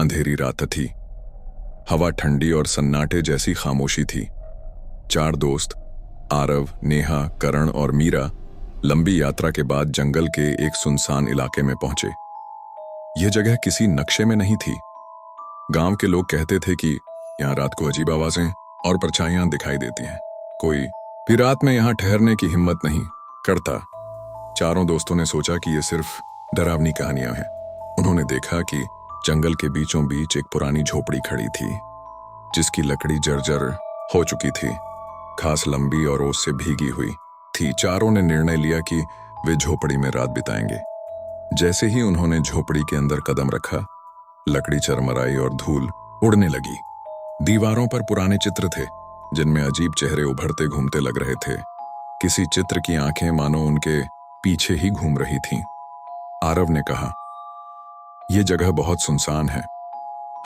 अंधेरी रात थी। हवा ठंडी और सन्नाटे जैसी खामोशी थी। चार दोस्त आरव, नेहा, करण और मीरा लंबी यात्रा के बाद जंगल के एक सुनसान इलाके में पहुंचे। यह जगह किसी नक्शे में नहीं थी। गांव के लोग कहते थे कि यहाँ रात को अजीब आवाजें और परछाइयां दिखाई देती हैं। कोई भी रात में यहाँ ठहरने की हिम्मत नहीं करता। चारों दोस्तों ने सोचा कि ये सिर्फ डरावनी कहानियां हैं। उन्होंने देखा कि जंगल के बीचों बीच एक पुरानी झोपड़ी खड़ी थी, जिसकी लकड़ी जर्जर हो चुकी थी, घास लंबी और ओस से भीगी हुई थी। चारों ने निर्णय लिया कि वे झोपड़ी में रात बिताएंगे। जैसे ही उन्होंने झोपड़ी के अंदर कदम रखा, लकड़ी चरमराई और धूल उड़ने लगी। दीवारों पर पुराने चित्र थे, जिनमें अजीब चेहरे उभरते घूमते लग रहे थे। किसी चित्र की आंखें मानो उनके पीछे ही घूम रही थीं। आरव ने कहा, यह जगह बहुत सुनसान है,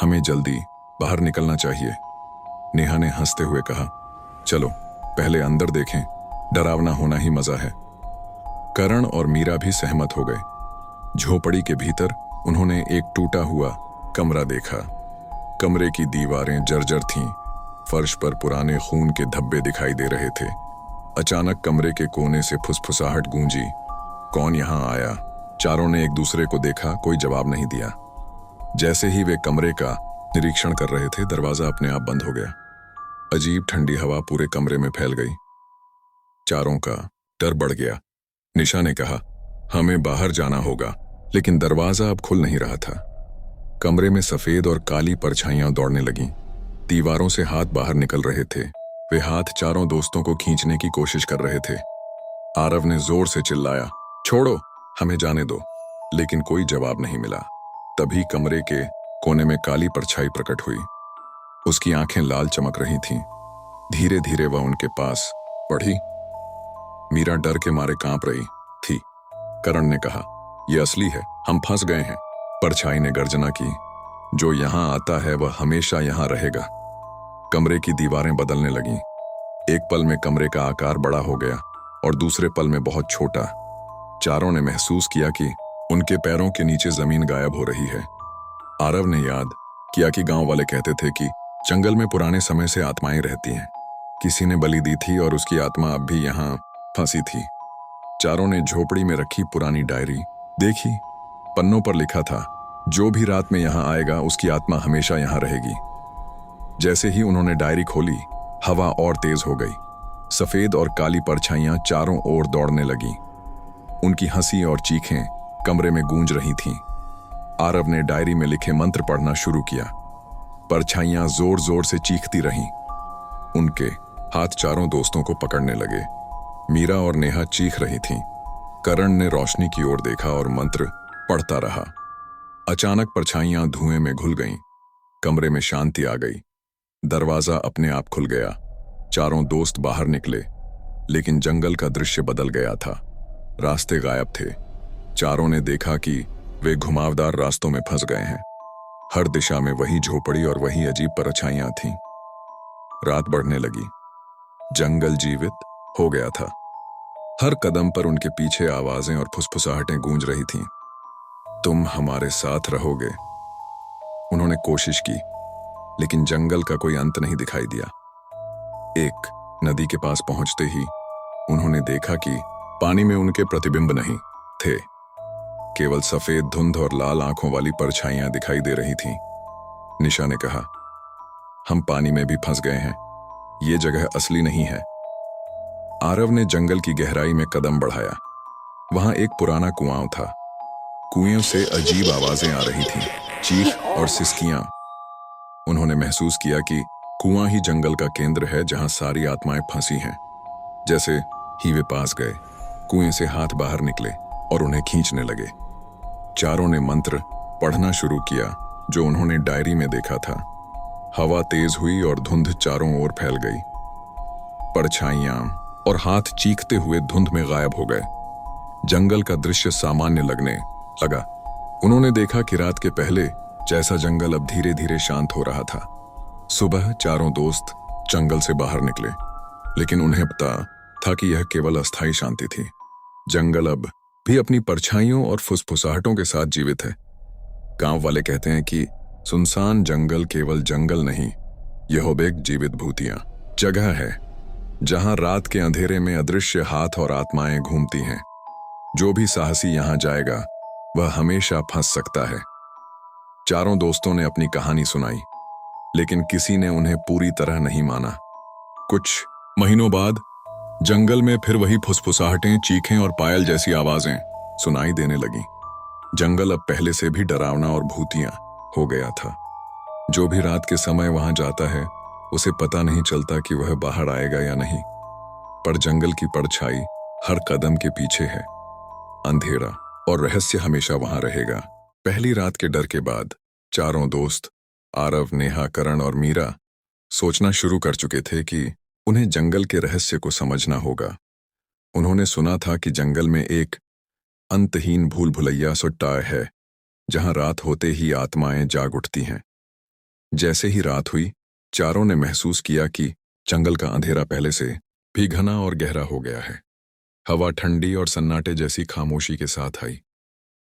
हमें जल्दी बाहर निकलना चाहिए। नेहा ने हंसते हुए कहा, चलो पहले अंदर देखें, डरावना होना ही मजा है। करण और मीरा भी सहमत हो गए। झोपड़ी के भीतर उन्होंने एक टूटा हुआ कमरा देखा। कमरे की दीवारें जर्जर थीं, फर्श पर पुराने खून के धब्बे दिखाई दे रहे थे। अचानक कमरे के कोने से फुसफुसाहट गूंजी, कौन यहाँ आया? चारों ने एक दूसरे को देखा, कोई जवाब नहीं दिया। जैसे ही वे कमरे का निरीक्षण कर रहे थे, दरवाजा अपने आप बंद हो गया। अजीब ठंडी हवा पूरे कमरे में फैल गई। चारों का डर बढ़ गया। निशा ने कहा, हमें बाहर जाना होगा, लेकिन दरवाजा अब खुल नहीं रहा था। कमरे में सफेद और काली परछाइयां दौड़ने लगीं। दीवारों से हाथ बाहर निकल रहे थे। वे हाथ चारों दोस्तों को खींचने की कोशिश कर रहे थे। आरव ने जोर से चिल्लाया, छोड़ो, हमें जाने दो, लेकिन कोई जवाब नहीं मिला। तभी कमरे के कोने में काली परछाई प्रकट हुई। उसकी आंखें लाल चमक रही थीं। धीरे धीरे वह उनके पास बढ़ी। मीरा डर के मारे कांप रही थी। करण ने कहा, यह असली है, हम फंस गए हैं। परछाई ने गर्जना की, जो यहां आता है वह हमेशा यहां रहेगा। कमरे की दीवारें बदलने लगीं। एक पल में कमरे का आकार बड़ा हो गया और दूसरे पल में बहुत छोटा। चारों ने महसूस किया कि उनके पैरों के नीचे जमीन गायब हो रही है। आरव ने याद किया कि गांव वाले कहते थे कि जंगल में पुराने समय से आत्माएं रहती हैं। किसी ने बलि दी थी और उसकी आत्मा अब भी यहां फंसी थी। चारों ने झोपड़ी में रखी पुरानी डायरी देखी। पन्नों पर लिखा था, जो भी रात में यहां आएगा उसकी आत्मा हमेशा यहां रहेगी। जैसे ही उन्होंने डायरी खोली, हवा और तेज हो गई। सफेद और काली परछाइयां चारों ओर दौड़ने लगीं। उनकी हंसी और चीखें कमरे में गूंज रही थीं। आरव ने डायरी में लिखे मंत्र पढ़ना शुरू किया। परछाइयां जोर जोर से चीखती रहीं। उनके हाथ चारों दोस्तों को पकड़ने लगे। मीरा और नेहा चीख रही थीं। करण ने रोशनी की ओर देखा और मंत्र पढ़ता रहा। अचानक परछाइयां धुएं में घुल गईं। कमरे में शांति आ गई। दरवाजा अपने आप खुल गया। चारों दोस्त बाहर निकले, लेकिन जंगल का दृश्य बदल गया था। रास्ते गायब थे। चारों ने देखा कि वे घुमावदार रास्तों में फंस गए हैं। हर दिशा में वही झोपड़ी और वही अजीब परछाइयां थीं। रात बढ़ने लगी। जंगल जीवित हो गया था। हर कदम पर उनके पीछे आवाजें और फुसफुसाहटें गूंज रही थीं। तुम हमारे साथ रहोगे? उन्होंने कोशिश की, लेकिन जंगल का कोई अंत नहीं दिखाई दिया। एक नदी के पास पहुंचते ही उन्होंने देखा कि पानी में उनके प्रतिबिंब नहीं थे। केवल सफेद धुंध और लाल आंखों वाली परछाइयां दिखाई दे रही थीं। निशा ने कहा, हम पानी में भी फंस गए हैं, ये जगह असली नहीं है। आरव ने जंगल की गहराई में कदम बढ़ाया। वहां एक पुराना कुआं था। कुएं से अजीब आवाजें आ रही थीं, चीख और सिसकियां। उन्होंने महसूस किया कि कुआं ही जंगल का केंद्र है, जहां सारी आत्माएं फंसी हैं। जैसे ही वे पास गए, कुएं से हाथ बाहर निकले और उन्हें खींचने लगे। चारों ने मंत्र पढ़ना शुरू किया, जो उन्होंने डायरी में देखा था। हवा तेज हुई और धुंध चारों ओर फैल गई। परछाइयां और हाथ चीखते हुए धुंध में गायब हो गए। जंगल का दृश्य सामान्य लगने लगा। उन्होंने देखा कि रात के पहले जैसा जंगल अब धीरे धीरे शांत हो रहा था। सुबह चारों दोस्त जंगल से बाहर निकले, लेकिन उन्हें पता था कि यह केवल अस्थायी शांति थी। जंगल अब भी अपनी परछाइयों और फुसफुसाहटों के साथ जीवित है। गांव वाले कहते हैं कि सुनसान जंगल केवल जंगल नहीं, यह एक जीवित भूतियां जगह है जहां रात के अंधेरे में अदृश्य हाथ और आत्माएं घूमती हैं। जो भी साहसी यहां जाएगा वह हमेशा फंस सकता है। चारों दोस्तों ने अपनी कहानी सुनाई, लेकिन किसी ने उन्हें पूरी तरह नहीं माना। कुछ महीनों बाद जंगल में फिर वही फुसफुसाहटें, चीखें और पायल जैसी आवाजें सुनाई देने लगीं। जंगल अब पहले से भी डरावना और भूतिया हो गया था। जो भी रात के समय वहां जाता है उसे पता नहीं चलता कि वह बाहर आएगा या नहीं, पर जंगल की परछाई हर कदम के पीछे है। अंधेरा और रहस्य हमेशा वहां रहेगा। पहली रात के डर के बाद चारों दोस्त आरव, नेहा, करण और मीरा सोचना शुरू कर चुके थे कि उन्हें जंगल के रहस्य को समझना होगा। उन्होंने सुना था कि जंगल में एक अंतहीन भूल भुलैया सुट्टा है जहां रात होते ही आत्माएं जाग उठती हैं। जैसे ही रात हुई, चारों ने महसूस किया कि जंगल का अंधेरा पहले से भी घना और गहरा हो गया है। हवा ठंडी और सन्नाटे जैसी खामोशी के साथ आई।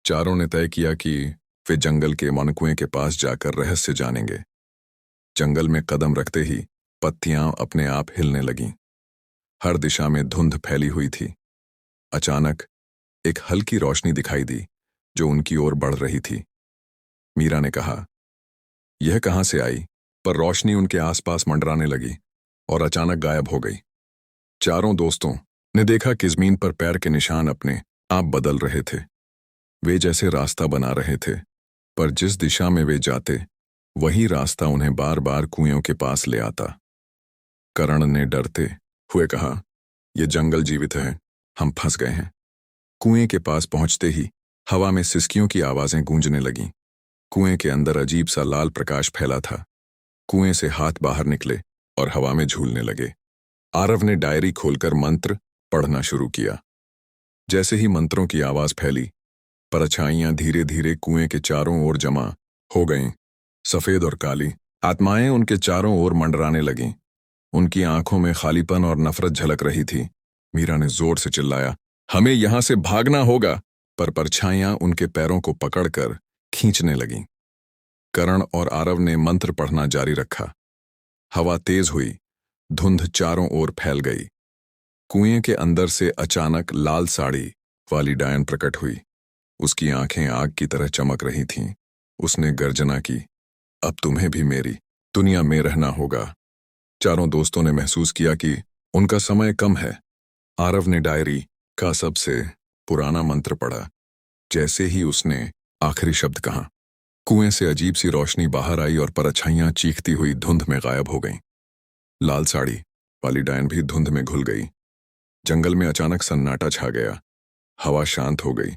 चारों ने तय किया कि वे जंगल के मनकुएं के पास जाकर रहस्य जानेंगे। जंगल में कदम रखते ही पत्तियां अपने आप हिलने लगीं। हर दिशा में धुंध फैली हुई थी। अचानक एक हल्की रोशनी दिखाई दी जो उनकी ओर बढ़ रही थी। मीरा ने कहा, यह कहां से आई? पर रोशनी उनके आसपास मंडराने लगी और अचानक गायब हो गई। चारों दोस्तों ने देखा कि जमीन पर पैर के निशान अपने आप बदल रहे थे। वे जैसे रास्ता बना रहे थे, पर जिस दिशा में वे जाते वही रास्ता उन्हें बार बार कुएं के पास ले आता। करण ने डरते हुए कहा, यह जंगल जीवित है, हम फंस गए हैं। कुएं के पास पहुंचते ही हवा में सिसकियों की आवाजें गूंजने लगीं। कुएं के अंदर अजीब सा लाल प्रकाश फैला था। कुएं से हाथ बाहर निकले और हवा में झूलने लगे। आरव ने डायरी खोलकर मंत्र पढ़ना शुरू किया। जैसे ही मंत्रों की आवाज फैली, परछाइयां धीरे धीरे कुएं के चारों ओर जमा हो गईं। सफेद और काली आत्माएं उनके चारों ओर मंडराने लगीं। उनकी आंखों में खालीपन और नफरत झलक रही थी। मीरा ने जोर से चिल्लाया, हमें यहां से भागना होगा, पर परछाइयां उनके पैरों को पकड़कर खींचने लगीं। करण और आरव ने मंत्र पढ़ना जारी रखा। हवा तेज हुई, धुंध चारों ओर फैल गई। कुएं के अंदर से अचानक लाल साड़ी वाली डायन प्रकट हुई। उसकी आंखें आग की तरह चमक रही थीं। उसने गर्जना की, अब तुम्हें भी मेरी दुनिया में रहना होगा। चारों दोस्तों ने महसूस किया कि उनका समय कम है। आरव ने डायरी का सबसे पुराना मंत्र पढ़ा। जैसे ही उसने आखिरी शब्द कहा, कुएं से अजीब सी रोशनी बाहर आई और परछाइयां चीखती हुई धुंध में गायब हो गईं। लाल साड़ी वाली डायन भी धुंध में घुल गई। जंगल में अचानक सन्नाटा छा गया। हवा शांत हो गई।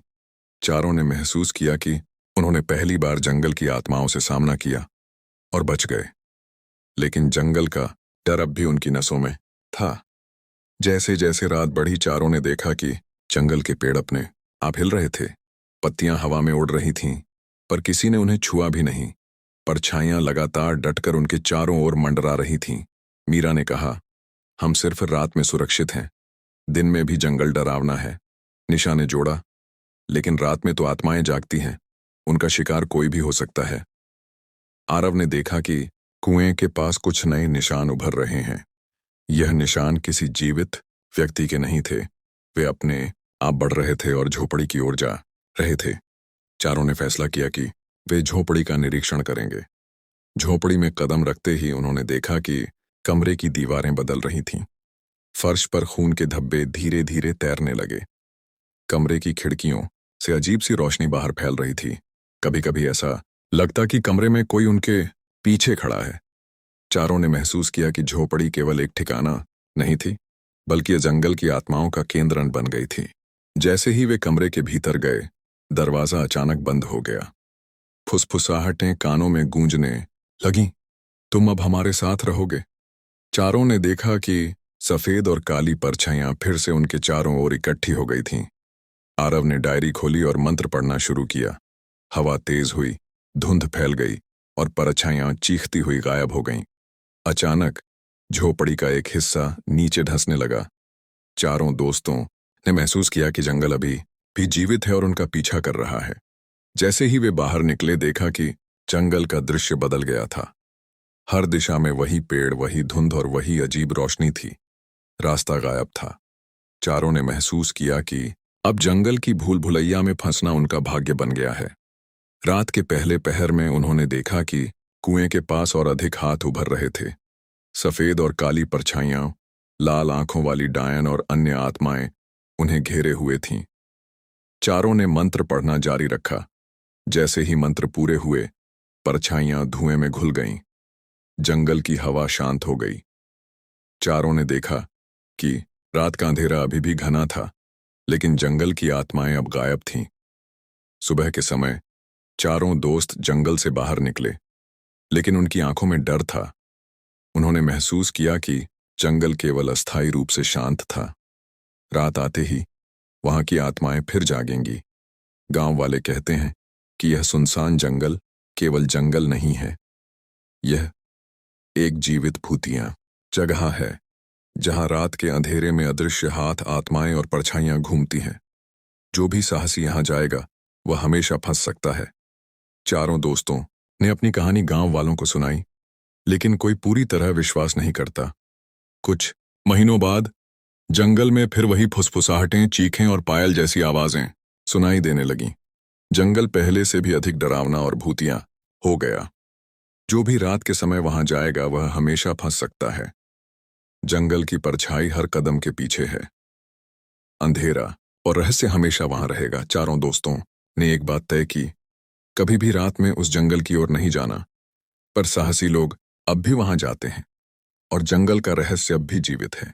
चारों ने महसूस किया कि उन्होंने पहली बार जंगल की आत्माओं से सामना किया और बच गए। लेकिन जंगल का डर अब भी उनकी नसों में था। जैसे जैसे रात बढ़ी, चारों ने देखा कि जंगल के पेड़ अपने आप हिल रहे थे। पत्तियां हवा में उड़ रही थीं, पर किसी ने उन्हें छुआ भी नहीं। परछाइयां लगातार डटकर उनके चारों ओर मंडरा रही थीं। मीरा ने कहा, हम सिर्फ रात में सुरक्षित हैं, दिन में भी जंगल डरावना है। निशा ने जोड़ा, लेकिन रात में तो आत्माएं जागती हैं, उनका शिकार कोई भी हो सकता है। आरव ने देखा कि कुएं के पास कुछ नए निशान उभर रहे हैं। यह निशान किसी जीवित व्यक्ति के नहीं थे। वे अपने आप बढ़ रहे थे और झोपड़ी की ओर जा रहे थे। चारों ने फैसला किया कि वे झोपड़ी का निरीक्षण करेंगे। झोपड़ी में कदम रखते ही उन्होंने देखा कि कमरे की दीवारें बदल रही थीं। फर्श पर खून के धब्बे धीरे धीरे तैरने लगे। कमरे की खिड़कियों से अजीब सी रोशनी बाहर फैल रही थी। कभी कभी ऐसा लगता कि कमरे में कोई उनके पीछे खड़ा है। चारों ने महसूस किया कि झोपड़ी केवल एक ठिकाना नहीं थी, बल्कि जंगल की आत्माओं का केंद्र बन गई थी। जैसे ही वे कमरे के भीतर गए, दरवाजा अचानक बंद हो गया। फुसफुसाहटें कानों में गूंजने लगीं, तुम अब हमारे साथ रहोगे। चारों ने देखा कि सफेद और काली परछाइयां फिर से उनके चारों ओर इकट्ठी हो गई थीं। आरव ने डायरी खोली और मंत्र पढ़ना शुरू किया। हवा तेज हुई, धुंध फैल गई और परछाइयां चीखती हुई गायब हो गईं। अचानक झोपड़ी का एक हिस्सा नीचे धंसने लगा। चारों दोस्तों ने महसूस किया कि जंगल अभी भी जीवित है और उनका पीछा कर रहा है। जैसे ही वे बाहर निकले, देखा कि जंगल का दृश्य बदल गया था। हर दिशा में वही पेड़, वही धुंध और वही अजीब रोशनी थी। रास्ता गायब था। चारों ने महसूस किया कि अब जंगल की भूल भुलैया में फंसना उनका भाग्य बन गया है। रात के पहले पहर में उन्होंने देखा कि कुएं के पास और अधिक हाथ उभर रहे थे। सफेद और काली परछाइयां, लाल आंखों वाली डायन और अन्य आत्माएं उन्हें घेरे हुए थीं। चारों ने मंत्र पढ़ना जारी रखा। जैसे ही मंत्र पूरे हुए, परछाइयां धुएं में घुल गईं। जंगल की हवा शांत हो गई। चारों ने देखा कि रात का अंधेरा अभी भी घना था, लेकिन जंगल की आत्माएं अब गायब थीं। सुबह के समय चारों दोस्त जंगल से बाहर निकले, लेकिन उनकी आंखों में डर था। उन्होंने महसूस किया कि जंगल केवल अस्थायी रूप से शांत था। रात आते ही वहां की आत्माएं फिर जागेंगी। गांव वाले कहते हैं कि यह सुनसान जंगल केवल जंगल नहीं है, यह एक जीवित भूतिया जगह है जहां रात के अंधेरे में अदृश्य हाथ, आत्माएं और परछाइयां घूमती हैं। जो भी साहसी यहां जाएगा वह हमेशा फंस सकता है। चारों दोस्तों ने अपनी कहानी गांव वालों को सुनाई, लेकिन कोई पूरी तरह विश्वास नहीं करता। कुछ महीनों बाद जंगल में फिर वही फुसफुसाहटें, चीखें और पायल जैसी आवाजें सुनाई देने लगीं। जंगल पहले से भी अधिक डरावना और भूतिया हो गया। जो भी रात के समय वहां जाएगा वह हमेशा फंस सकता है। जंगल की परछाई हर कदम के पीछे है। अंधेरा और रहस्य हमेशा वहां रहेगा। चारों दोस्तों ने एक बात तय की, कभी भी रात में उस जंगल की ओर नहीं जाना। पर साहसी लोग अब भी वहां जाते हैं और जंगल का रहस्य अब भी जीवित है।